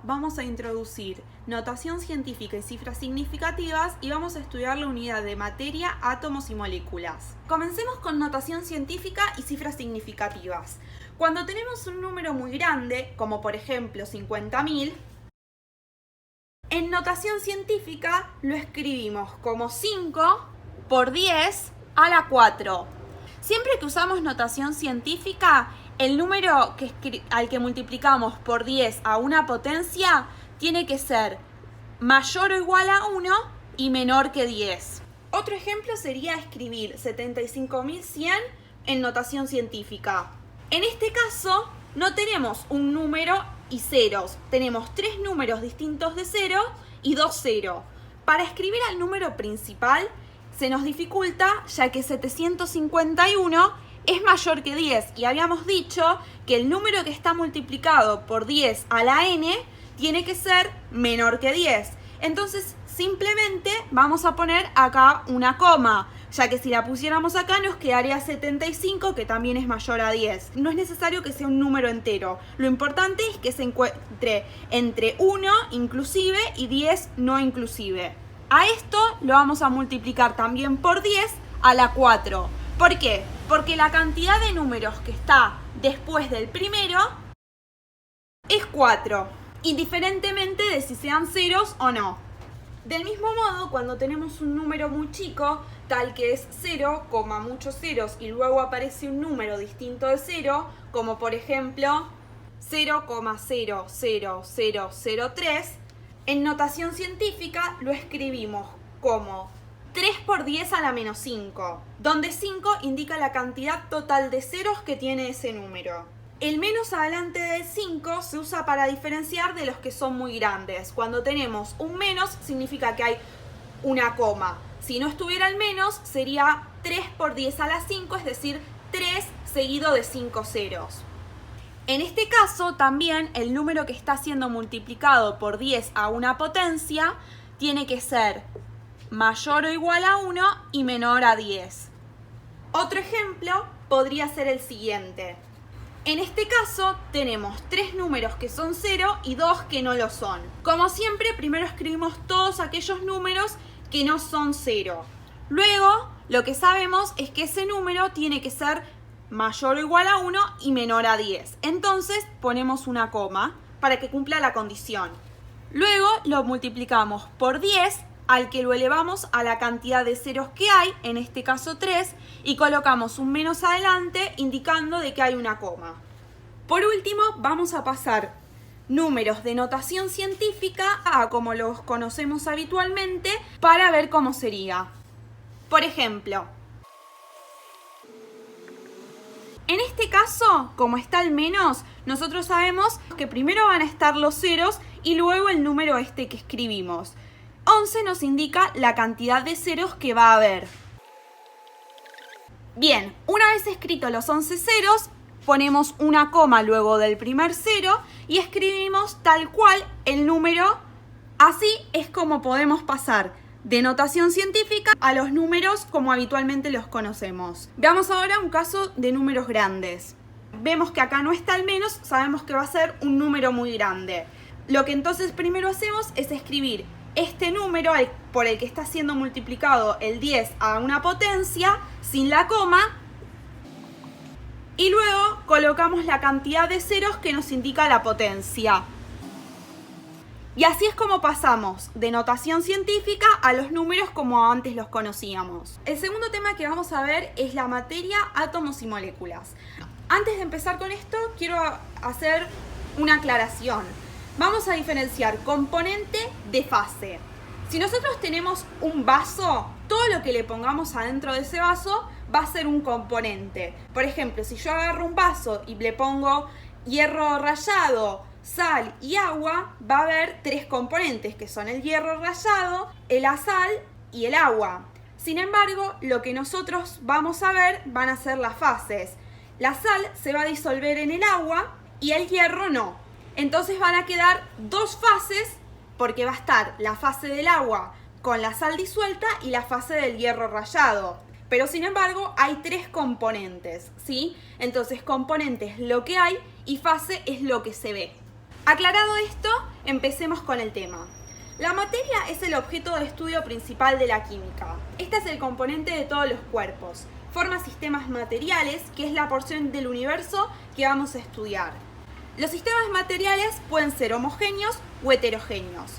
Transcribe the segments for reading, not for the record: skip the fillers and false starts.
vamos a introducir notación científica y cifras significativas y vamos a estudiar la unidad de materia, átomos y moléculas. Comencemos con notación científica y cifras significativas. Cuando tenemos un número muy grande, como por ejemplo 50.000, en notación científica lo escribimos como 5 por 10 a la 4. Siempre que usamos notación científica, el número al que multiplicamos por 10 a una potencia tiene que ser mayor o igual a 1 y menor que 10. Otro ejemplo sería escribir 75.100 en notación científica. En este caso no tenemos un número y ceros, tenemos 3 números distintos de 0 y 2 0. Para escribir al número principal se nos dificulta ya que 751 es mayor que 10 y habíamos dicho que el número que está multiplicado por 10 a la n tiene que ser menor que 10. Entonces simplemente vamos a poner acá una coma, ya que si la pusiéramos acá nos quedaría 75, que también es mayor a 10. No es necesario que sea un número entero. Lo importante es que se encuentre entre 1 inclusive y 10 no inclusive. A esto lo vamos a multiplicar también por 10 a la 4. ¿Por qué? Porque la cantidad de números que está después del primero es 4, indiferentemente de si sean ceros o no. Del mismo modo, cuando tenemos un número muy chico, tal que es 0, muchos ceros, y luego aparece un número distinto de 0, como por ejemplo 0,00003, en notación científica lo escribimos como 3 por 10 a la menos 5, donde 5 indica la cantidad total de ceros que tiene ese número. El menos adelante del 5 se usa para diferenciar de los que son muy grandes. Cuando tenemos un menos significa que hay una coma. Si no estuviera el menos sería 3 por 10 a la 5, es decir, 3 seguido de 5 ceros. En este caso también el número que está siendo multiplicado por 10 a una potencia tiene que ser mayor o igual a 1 y menor a 10. Otro ejemplo podría ser el siguiente. En este caso tenemos 3 números que son 0 y 2 que no lo son. Como siempre, primero escribimos todos aquellos números que no son 0. Luego, lo que sabemos es que ese número tiene que ser mayor o igual a 1 y menor a 10. Entonces ponemos una coma para que cumpla la condición. Luego lo multiplicamos por 10 al que lo elevamos a la cantidad de ceros que hay, en este caso 3, y colocamos un menos adelante indicando de que hay una coma. Por último, vamos a pasar números de notación científica a como los conocemos habitualmente para ver cómo sería. Por ejemplo, en este caso, como está el menos, nosotros sabemos que primero van a estar los ceros y luego el número que escribimos. 11 nos indica la cantidad de ceros que va a haber. Bien, una vez escritos los 11 ceros, ponemos una coma luego del primer cero y escribimos tal cual el número. Así es como podemos pasar de notación científica a los números como habitualmente los conocemos. Veamos ahora un caso de números grandes. Vemos que acá no está el menos, sabemos que va a ser un número muy grande. Lo que entonces primero hacemos es escribir este número por el que está siendo multiplicado el 10 a una potencia sin la coma y luego colocamos la cantidad de ceros que nos indica la potencia. Y así es como pasamos de notación científica a los números como antes los conocíamos. El segundo tema que vamos a ver es la materia, átomos y moléculas. Antes de empezar con esto, quiero hacer una aclaración. Vamos a diferenciar componente de fase. Si nosotros tenemos un vaso, todo lo que le pongamos adentro de ese vaso va a ser un componente. Por ejemplo, si yo agarro un vaso y le pongo hierro rallado, sal y agua, va a haber 3 componentes, que son el hierro rallado, la sal y el agua. Sin embargo, lo que nosotros vamos a ver van a ser las fases. La sal se va a disolver en el agua y el hierro no. Entonces van a quedar 2 fases, porque va a estar la fase del agua con la sal disuelta y la fase del hierro rallado. Pero sin embargo hay 3 componentes, ¿sí? Entonces componente es lo que hay y fase es lo que se ve. Aclarado esto, empecemos con el tema. La materia es el objeto de estudio principal de la química. Este es el componente de todos los cuerpos. Forma sistemas materiales, que es la porción del universo que vamos a estudiar. Los sistemas materiales pueden ser homogéneos o heterogéneos.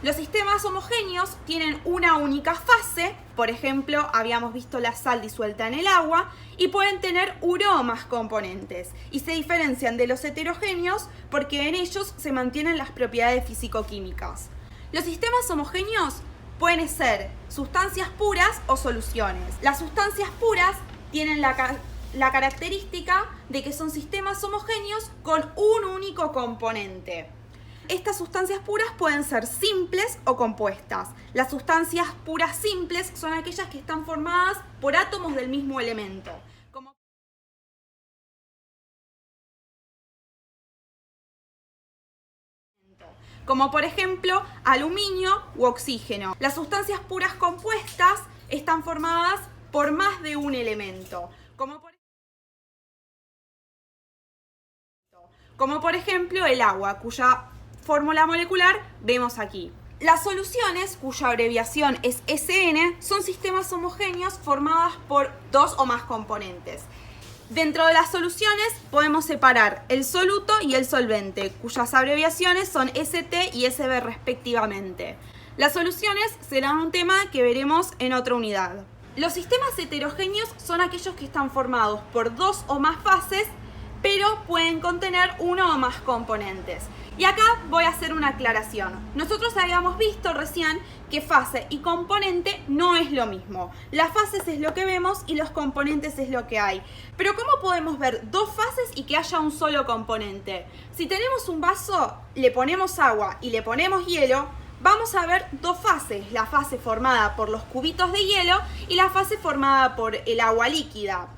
Los sistemas homogéneos tienen una única fase, por ejemplo, habíamos visto la sal disuelta en el agua, y pueden tener uno o más componentes, y se diferencian de los heterogéneos porque en ellos se mantienen las propiedades físico-químicas. Los sistemas homogéneos pueden ser sustancias puras o soluciones. Las sustancias puras tienen la característica de que son sistemas homogéneos con un único componente. Estas sustancias puras pueden ser simples o compuestas. Las sustancias puras simples son aquellas que están formadas por átomos del mismo elemento, como por ejemplo aluminio u oxígeno. Las sustancias puras compuestas están formadas por más de un elemento, como por ejemplo el agua, cuya fórmula molecular vemos aquí. Las soluciones, cuya abreviación es SN, son sistemas homogéneos formados por dos o más componentes. Dentro de las soluciones podemos separar el soluto y el solvente, cuyas abreviaciones son ST y SB respectivamente. Las soluciones serán un tema que veremos en otra unidad. Los sistemas heterogéneos son aquellos que están formados por dos o más fases, pero pueden contener uno o más componentes. Y acá voy a hacer una aclaración. Nosotros habíamos visto recién que fase y componente no es lo mismo. Las fases es lo que vemos y los componentes es lo que hay. Pero ¿cómo podemos ver dos fases y que haya un solo componente? Si tenemos un vaso, le ponemos agua y le ponemos hielo, vamos a ver dos fases. La fase formada por los cubitos de hielo y la fase formada por el agua líquida.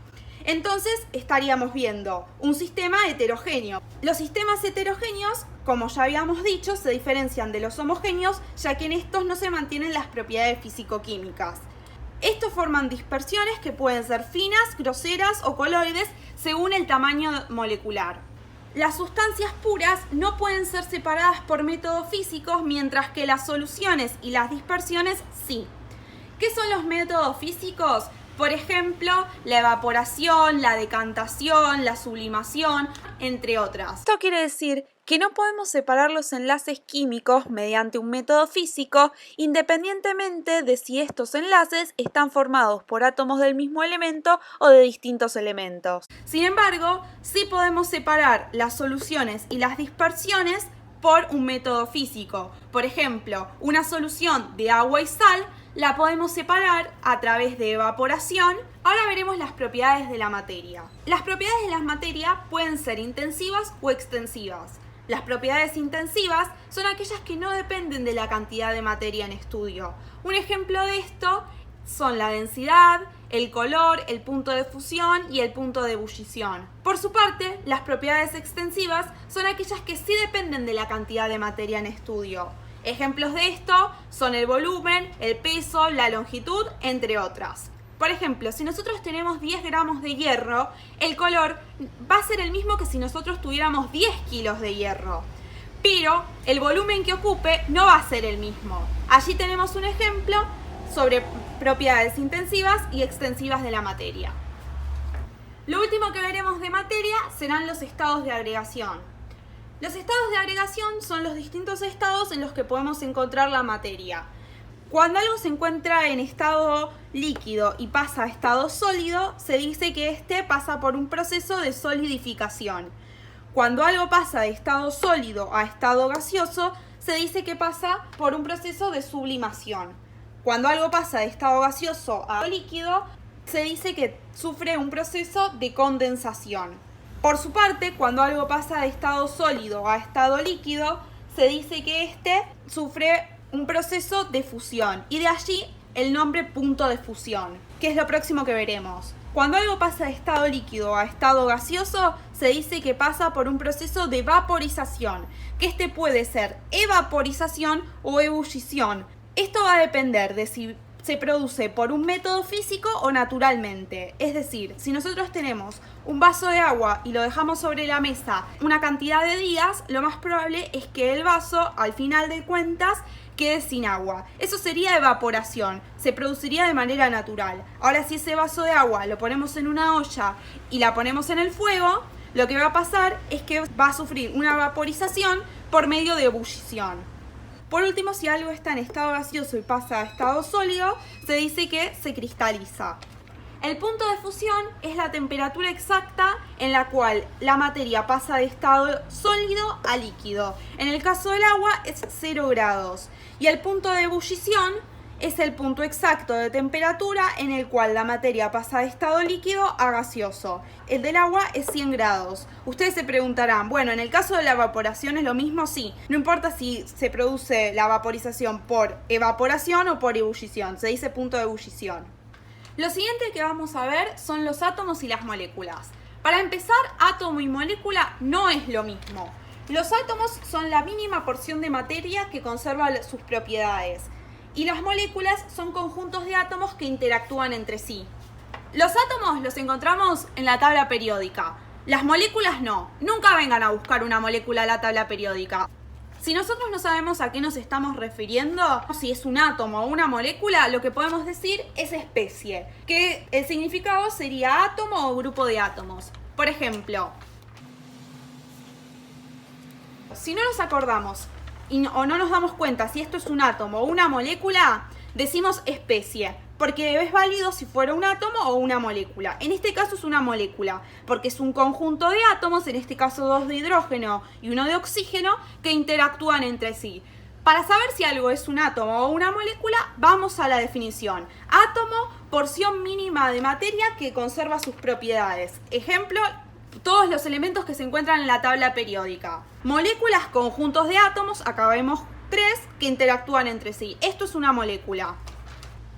Entonces estaríamos viendo un sistema heterogéneo. Los sistemas heterogéneos, como ya habíamos dicho, se diferencian de los homogéneos, ya que en estos no se mantienen las propiedades físico-químicas. Estos forman dispersiones que pueden ser finas, groseras o coloides según el tamaño molecular. Las sustancias puras no pueden ser separadas por métodos físicos, mientras que las soluciones y las dispersiones sí. ¿Qué son los métodos físicos? Por ejemplo, la evaporación, la decantación, la sublimación, entre otras. Esto quiere decir que no podemos separar los enlaces químicos mediante un método físico, independientemente de si estos enlaces están formados por átomos del mismo elemento o de distintos elementos. Sin embargo, sí podemos separar las soluciones y las dispersiones por un método físico. Por ejemplo, una solución de agua y sal la podemos separar a través de evaporación. Ahora veremos las propiedades de la materia. Las propiedades de la materia pueden ser intensivas o extensivas. Las propiedades intensivas son aquellas que no dependen de la cantidad de materia en estudio. Un ejemplo de esto son la densidad, el color, el punto de fusión y el punto de ebullición. Por su parte, las propiedades extensivas son aquellas que sí dependen de la cantidad de materia en estudio. Ejemplos de esto son el volumen, el peso, la longitud, entre otras. Por ejemplo, si nosotros tenemos 10 gramos de hierro, el color va a ser el mismo que si nosotros tuviéramos 10 kilos de hierro. Pero el volumen que ocupe no va a ser el mismo. Allí tenemos un ejemplo sobre propiedades intensivas y extensivas de la materia. Lo último que veremos de materia serán los estados de agregación. Los estados de agregación son los distintos estados en los que podemos encontrar la materia. Cuando algo se encuentra en estado líquido y pasa a estado sólido, se dice que este pasa por un proceso de solidificación. Cuando algo pasa de estado sólido a estado gaseoso, se dice que pasa por un proceso de sublimación. Cuando algo pasa de estado gaseoso a líquido, se dice que sufre un proceso de condensación. Por su parte, cuando algo pasa de estado sólido a estado líquido, se dice que este sufre un proceso de fusión, y de allí el nombre punto de fusión, que es lo próximo que veremos. Cuando algo pasa de estado líquido a estado gaseoso, se dice que pasa por un proceso de vaporización, que este puede ser evaporización o ebullición. Esto va a depender de si se produce por un método físico o naturalmente. Es decir, si nosotros tenemos un vaso de agua y lo dejamos sobre la mesa una cantidad de días, lo más probable es que el vaso, al final de cuentas, quede sin agua. Eso sería evaporación, se produciría de manera natural. Ahora, si ese vaso de agua lo ponemos en una olla y la ponemos en el fuego, lo que va a pasar es que va a sufrir una vaporización por medio de ebullición. Por último, si algo está en estado gaseoso y pasa a estado sólido, se dice que se cristaliza. El punto de fusión es la temperatura exacta en la cual la materia pasa de estado sólido a líquido. En el caso del agua es 0 grados. Y el punto de ebullición es el punto exacto de temperatura en el cual la materia pasa de estado líquido a gaseoso. El del agua es 100 grados. Ustedes se preguntarán, bueno, en el caso de la evaporación es lo mismo, sí. No importa si se produce la vaporización por evaporación o por ebullición, se dice punto de ebullición. Lo siguiente que vamos a ver son los átomos y las moléculas. Para empezar, átomo y molécula no es lo mismo. Los átomos son la mínima porción de materia que conserva sus propiedades. Y las moléculas son conjuntos de átomos que interactúan entre sí. Los átomos los encontramos en la tabla periódica. Las moléculas no. Nunca vengan a buscar una molécula en la tabla periódica. Si nosotros no sabemos a qué nos estamos refiriendo, si es un átomo o una molécula, lo que podemos decir es especie, que el significado sería átomo o grupo de átomos. Por ejemplo, si no nos acordamos o no nos damos cuenta si esto es un átomo o una molécula, decimos especie, porque es válido si fuera un átomo o una molécula. En este caso es una molécula, porque es un conjunto de átomos, en este caso 2 de hidrógeno y 1 de oxígeno, que interactúan entre sí. Para saber si algo es un átomo o una molécula, vamos a la definición. Átomo, porción mínima de materia que conserva sus propiedades. Ejemplo, todos los elementos que se encuentran en la tabla periódica. Moléculas, conjuntos de átomos, acá vemos 3 que interactúan entre sí. Esto es una molécula.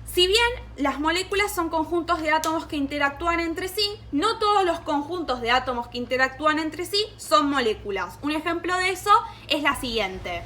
Si bien las moléculas son conjuntos de átomos que interactúan entre sí, no todos los conjuntos de átomos que interactúan entre sí son moléculas. Un ejemplo de eso es la siguiente.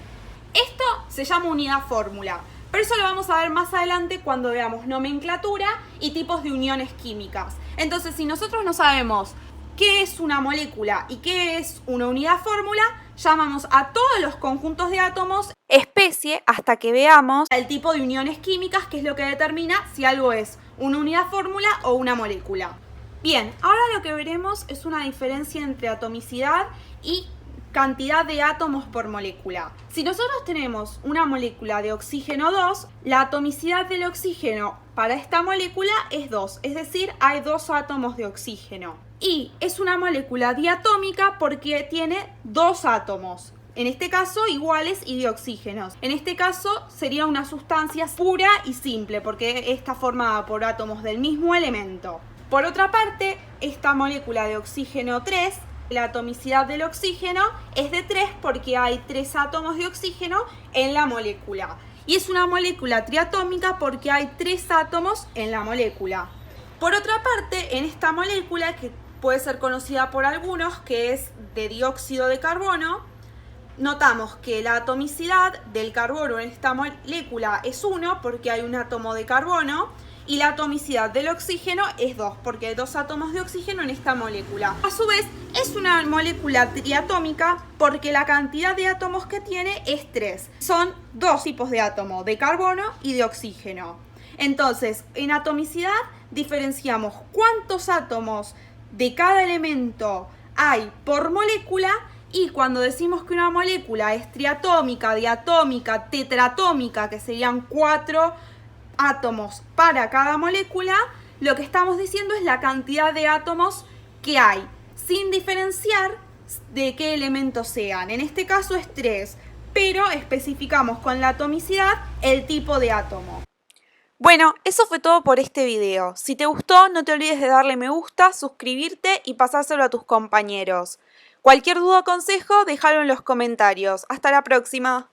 Esto se llama unidad fórmula, pero eso lo vamos a ver más adelante cuando veamos nomenclatura y tipos de uniones químicas. Entonces, si nosotros no sabemos qué es una molécula y qué es una unidad fórmula, llamamos a todos los conjuntos de átomos especie hasta que veamos el tipo de uniones químicas, que es lo que determina si algo es una unidad fórmula o una molécula. Bien, ahora lo que veremos es una diferencia entre atomicidad y cantidad de átomos por molécula. Si nosotros tenemos una molécula de oxígeno 2, la atomicidad del oxígeno para esta molécula es 2, es decir, hay 2 átomos de oxígeno. Y es una molécula diatómica porque tiene 2 átomos, en este caso iguales y de oxígenos. En este caso sería una sustancia pura y simple porque está formada por átomos del mismo elemento. Por otra parte, esta molécula de oxígeno 3, la atomicidad del oxígeno es de 3 porque hay 3 átomos de oxígeno en la molécula. Y es una molécula triatómica porque hay 3 átomos en la molécula. Por otra parte, en esta molécula, que puede ser conocida por algunos, que es de dióxido de carbono, notamos que la atomicidad del carbono en esta molécula es 1 porque hay un átomo de carbono, y la atomicidad del oxígeno es 2 porque hay 2 átomos de oxígeno en esta molécula. A su vez, es una molécula triatómica porque la cantidad de átomos que tiene es 3. Son 2 tipos de átomo, de carbono y de oxígeno. Entonces, en atomicidad diferenciamos cuántos átomos de cada elemento hay por molécula, y cuando decimos que una molécula es triatómica, diatómica, tetratómica, que serían 4 átomos para cada molécula, lo que estamos diciendo es la cantidad de átomos que hay, sin diferenciar de qué elementos sean. En este caso es 3, pero especificamos con la atomicidad el tipo de átomo. Bueno, eso fue todo por este video. Si te gustó, no te olvides de darle me gusta, suscribirte y pasárselo a tus compañeros. Cualquier duda o consejo, déjalo en los comentarios. Hasta la próxima.